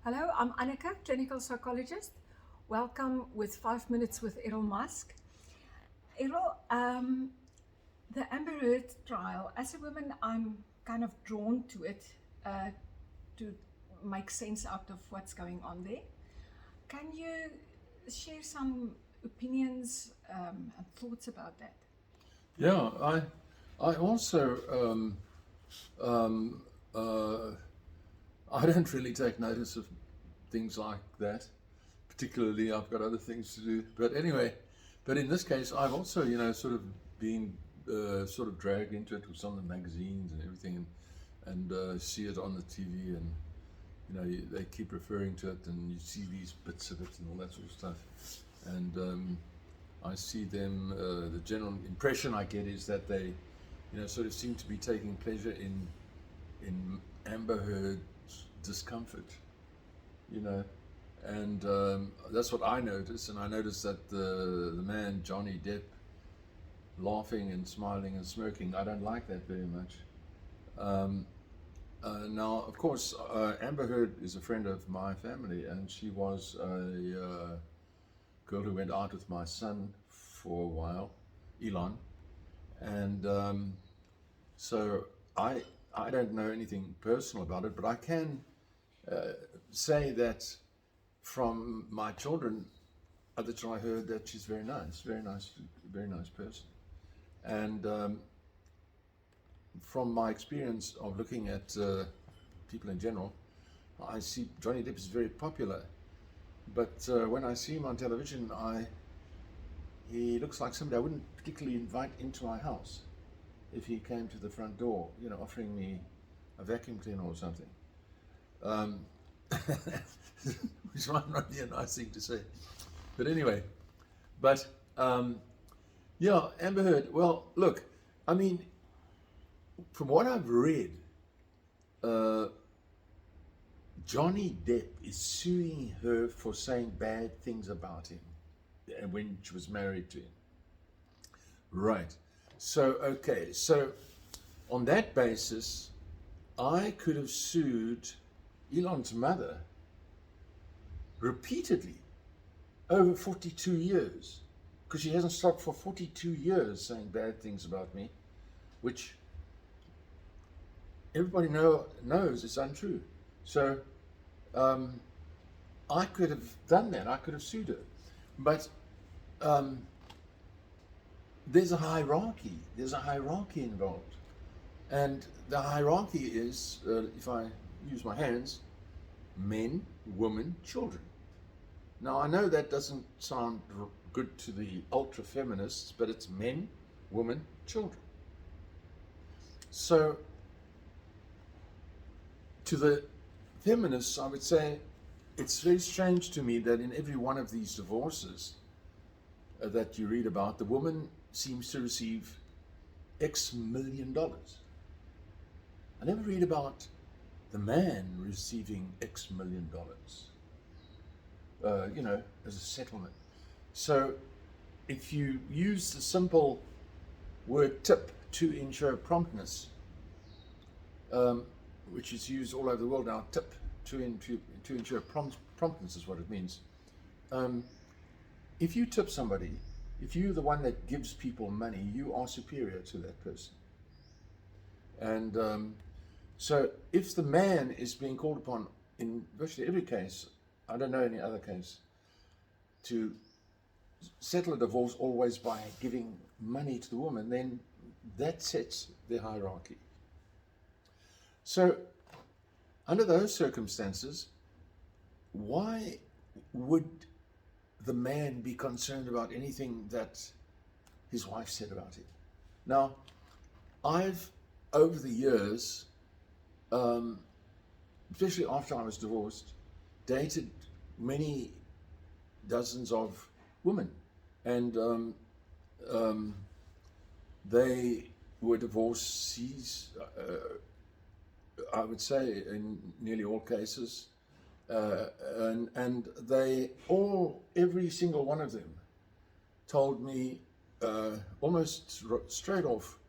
Hello, I'm Annika, clinical psychologist. Welcome with 5 minutes with Errol Musk. Errol, the Amber-Heard trial, as a woman, I'm kind of drawn to it to make sense out of what's going on there. Can you share some opinions and thoughts about that? Yeah, I also, um, uh, I don't really take notice of things like that. Particularly, I've got other things to do. But anyway, but in this case, I've also, sort of been sort of dragged into it with some of the magazines and everything, and see it on the TV, and they keep referring to it, and you see these bits of it and all that sort of stuff, and I see them. The general impression I get is that they, sort of seem to be taking pleasure in Amber Heard's discomfort, you know, and that's what I notice. And I notice that the man Johnny Depp laughing and smiling and smirking. I don't like that very much. Um, Now, of course, Amber Heard is a friend of my family, and she was a girl who went out with my son for a while, Elon, and so I don't know anything personal about it, but I can say that from my children, others I heard that she's very nice, very nice person, and from my experience of looking at people in general, I see Johnny Depp is very popular. But when I see him on television, he looks like somebody I wouldn't particularly invite into my house if he came to the front door, offering me a vacuum cleaner or something. Um, which might not be a nice thing to say. But anyway, but yeah, Amber Heard. Well, look, I mean, from what I've read, uh, Johnny Depp is suing her for saying bad things about him when she was married to him. Right. So, okay. So, on that basis, I could have sued Elon's mother repeatedly over 42 years because she hasn't stopped for 42 years saying bad things about me, which everybody knows is untrue. So, I could have done that. I could have sued her. But um, there's a hierarchy. There's a hierarchy involved. And the hierarchy is, if I use my hands, men, women, children. Now, I know that doesn't sound good to the ultra feminists, but it's men, women, children. So, to the feminists, I would say it's very strange to me that in every one of these divorces that you read about, the woman seems to receive X million dollars. I never read about the man receiving X million dollars, as a settlement. So if you use the simple word tip to ensure promptness, which is used all over the world now, tip to ensure promptness is what it means. If you tip somebody, if you're the one that gives people money, you are superior to that person. And so if the man is being called upon in virtually every case, I don't know any other case, to settle a divorce always by giving money to the woman, then that sets the hierarchy. So under those circumstances, why would the man be concerned about anything that his wife said about him? Now, I've, over the years, especially after I was divorced, dated many dozens of women. And they were divorcees, I would say, in nearly all cases. And they all, every single one of them, told me almost straight off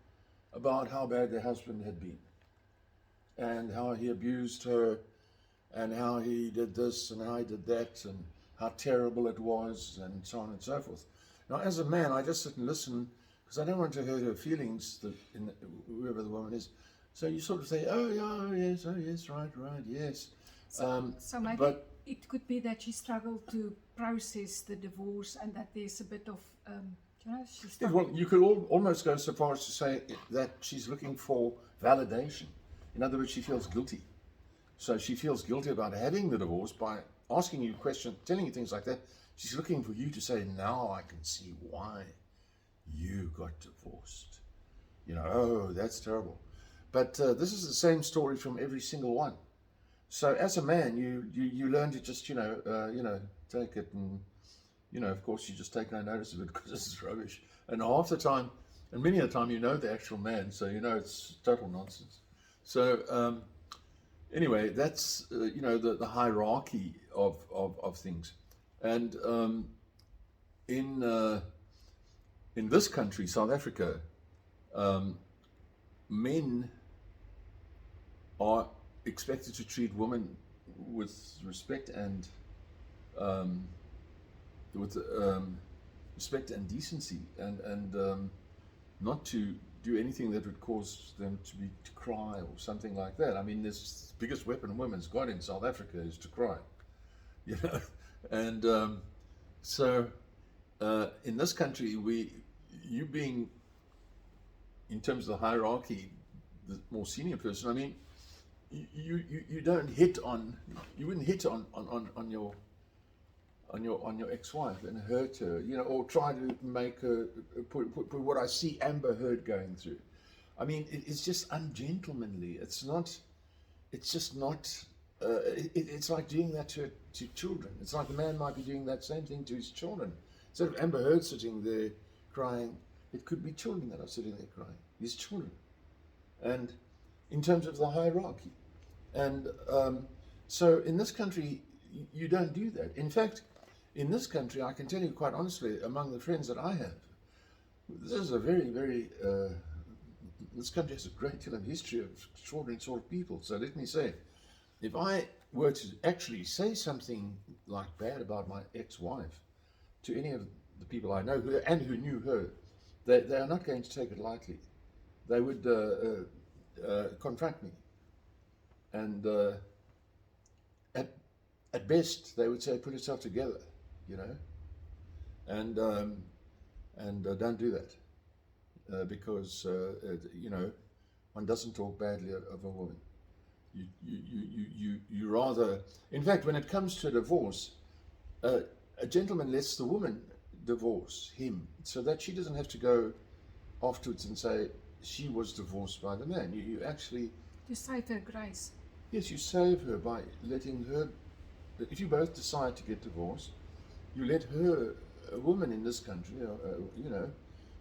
about how bad their husband had been and how he abused her and how he did this and how he did that and how terrible it was and so on and so forth. Now, as a man, I just sit and listen because I don't want to hurt her feelings, whoever the woman is. So you sort of say, oh, yeah, oh yes, right, yes. So maybe but it could be that she struggled to process the divorce and that there's a bit of, she yeah, struggled. well, you could almost go so far as to say that she's looking for validation. In other words, she feels guilty. So she feels guilty about having the divorce by asking you questions, telling you things like that. She's looking for you to say, now I can see why you got divorced. Oh, that's terrible. But this is the same story from every single one. So as a man, you learn to just, take it and, of course you just take no notice of it because this is rubbish. And half the time, and many of the time, the actual man, so it's total nonsense. So anyway, that's, the hierarchy of things. And in this country, South Africa, men are expected to treat women with respect and respect and decency, and not to do anything that would cause them to cry or something like that. I mean, this biggest weapon women's got in South Africa is to cry, and so in this country, you being, in terms of the hierarchy, the more senior person, I mean, you don't hit on, you wouldn't hit on your ex-wife and hurt her, or try to make her put what I see Amber Heard going through. I mean, it's just ungentlemanly. It's just not. It's like doing that to children. It's like a man might be doing that same thing to his children. Instead of Amber Heard sitting there crying, it could be children that are sitting there crying. His children. And in terms of the hierarchy. And so in this country, you don't do that. In fact, in this country, I can tell you quite honestly, among the friends that I have, this is a very, very, this country has a great deal of history of extraordinary sort of people. So let me say, if I were to actually say something like bad about my ex-wife to any of the people I know who knew her, they are not going to take it lightly. They would confront me, and at best they would say, "Put yourself together," and don't do that because one doesn't talk badly of a woman. You rather, in fact, when it comes to divorce, a gentleman lets the woman divorce him so that she doesn't have to go afterwards and say she was divorced by the man. You actually, You save her grace. yes, you save her by letting her, if you both decide to get divorced, you let her, a woman in this country,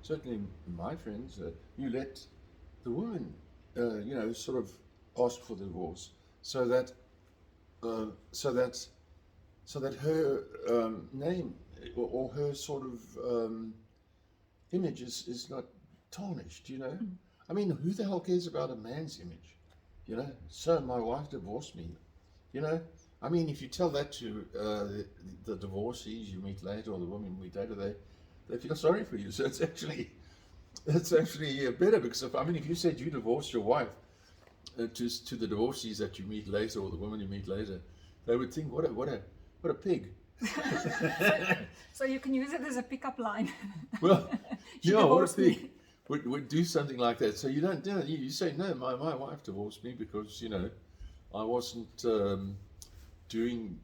certainly my friends, you let the woman, sort of ask for the divorce so that her name or her sort of image is not tarnished, I mean, who the hell cares about a man's image? So my wife divorced me, I mean, if you tell that to the divorcees you meet later or the women you meet later, they feel sorry for you. So it's actually better, because if you said you divorced your wife to the divorcees that you meet later or the woman you meet later, they would think, what a pig. So you can use it as a pickup line. Well, She what a divorced pig me. would do something like that. So you don't do it. You say, no, my wife divorced me because I wasn't doing.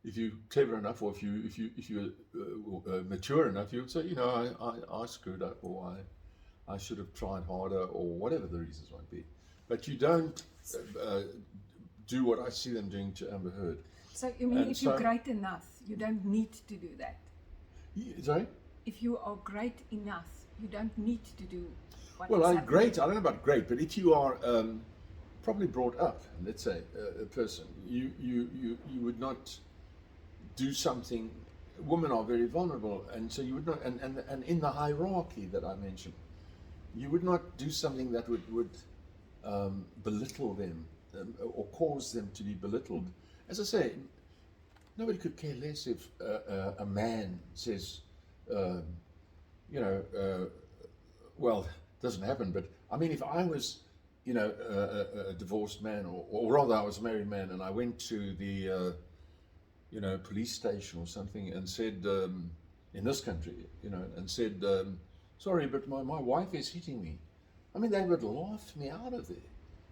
If you're clever enough, or if you're mature enough, you would say, I screwed up, or I should have tried harder, or whatever the reasons might be. But you don't do what I see them doing to Amber Heard. So you mean if you're great enough, you don't need to do that? Sorry? If you are great enough, you don't need to do what Well, is I'm great. I don't know about great, but if you are properly brought up, let's say, a person, you would not do something. Women are very vulnerable, and so you would not. And in the hierarchy that I mentioned, you would not do something that would belittle them or cause them to be belittled. As I say, nobody could care less if a man says, well, it doesn't happen, but I mean, if I was, a divorced man, or rather I was a married man, and I went to the, police station or something and said, in this country, and said, sorry, but my wife is hitting me. I mean, they would laugh me out of there.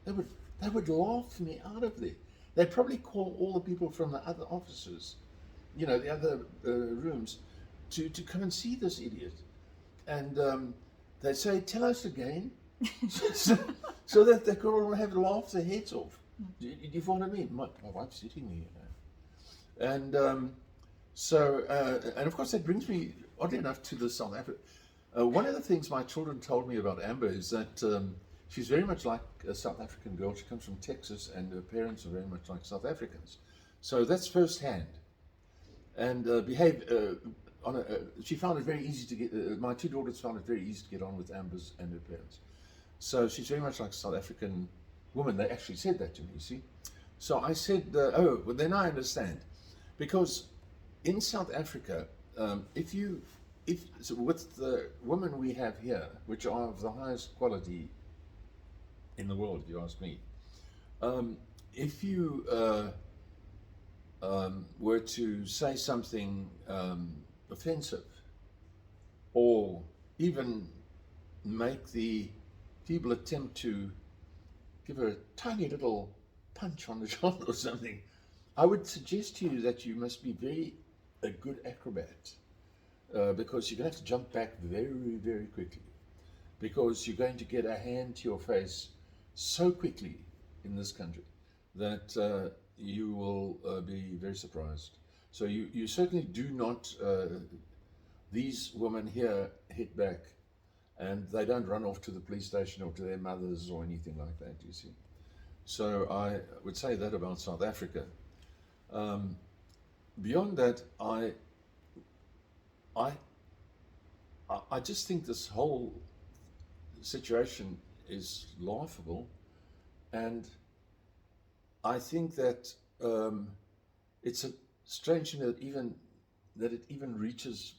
They would laugh me out of there. They'd probably call all the people from the other offices, the other rooms, to come and see this idiot. And they'd say, tell us again, so that they could all have laughed their heads off. Do you follow what I mean? My wife's hitting me, And and of course that brings me, oddly enough, to the South Africa. One of the things my children told me about Amber is that she's very much like a South African girl. She comes from Texas, and her parents are very much like South Africans. So that's firsthand. And she found it very easy to get, my two daughters found it very easy to get on with Amber's and her parents. So she's very much like a South African woman. They actually said that to me, you see. So I said, oh, well then I understand. Because in South Africa, so with the women we have here, which are of the highest quality in the world, if you ask me, if you were to say something offensive, or even make the feeble attempt to give her a tiny little punch on the shoulder or something, I would suggest to you that you must be a good acrobat, because you're going to have to jump back very, very quickly, because you're going to get a hand to your face so quickly in this country that you will be very surprised. So you certainly do not, these women here hit back, and they don't run off to the police station or to their mothers or anything like that, you see. So I would say that about South Africa. Beyond that, I just think this whole situation is laughable, and I think that it's a strange thing that it even reaches,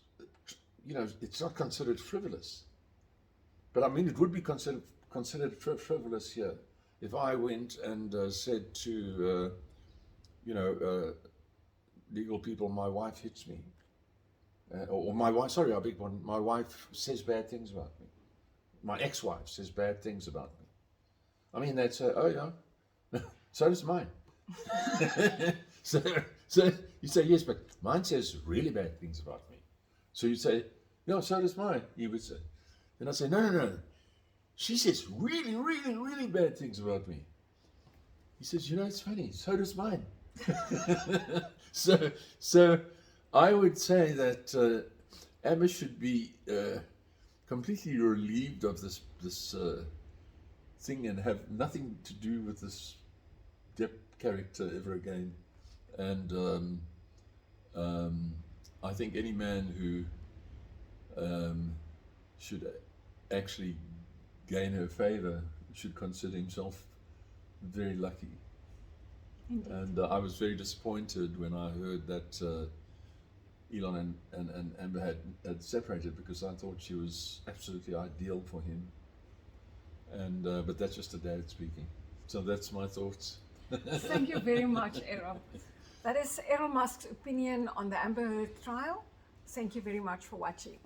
it's not considered frivolous, but I mean it would be considered frivolous here if I went and said to legal people, my wife hits me. Or my wife, sorry, I beg one, my wife says bad things about me. My ex-wife says bad things about me. I mean, they'd say, oh yeah, so does mine. so you say, yes, but mine says really bad things about me. So you say, no, so does mine, he would say. Then I say, no, she says really, really, really bad things about me. He says, it's funny, so does mine. So I would say that Amber should be completely relieved of this thing and have nothing to do with this Depp character ever again. And I think any man who should actually gain her favor should consider himself very lucky. Indeed. And I was very disappointed when I heard that Elon and Amber had separated, because I thought she was absolutely ideal for him. And but that's just a dad speaking. So that's my thoughts. Thank you very much, Errol. That is Errol Musk's opinion on the Amber Heard trial. Thank you very much for watching.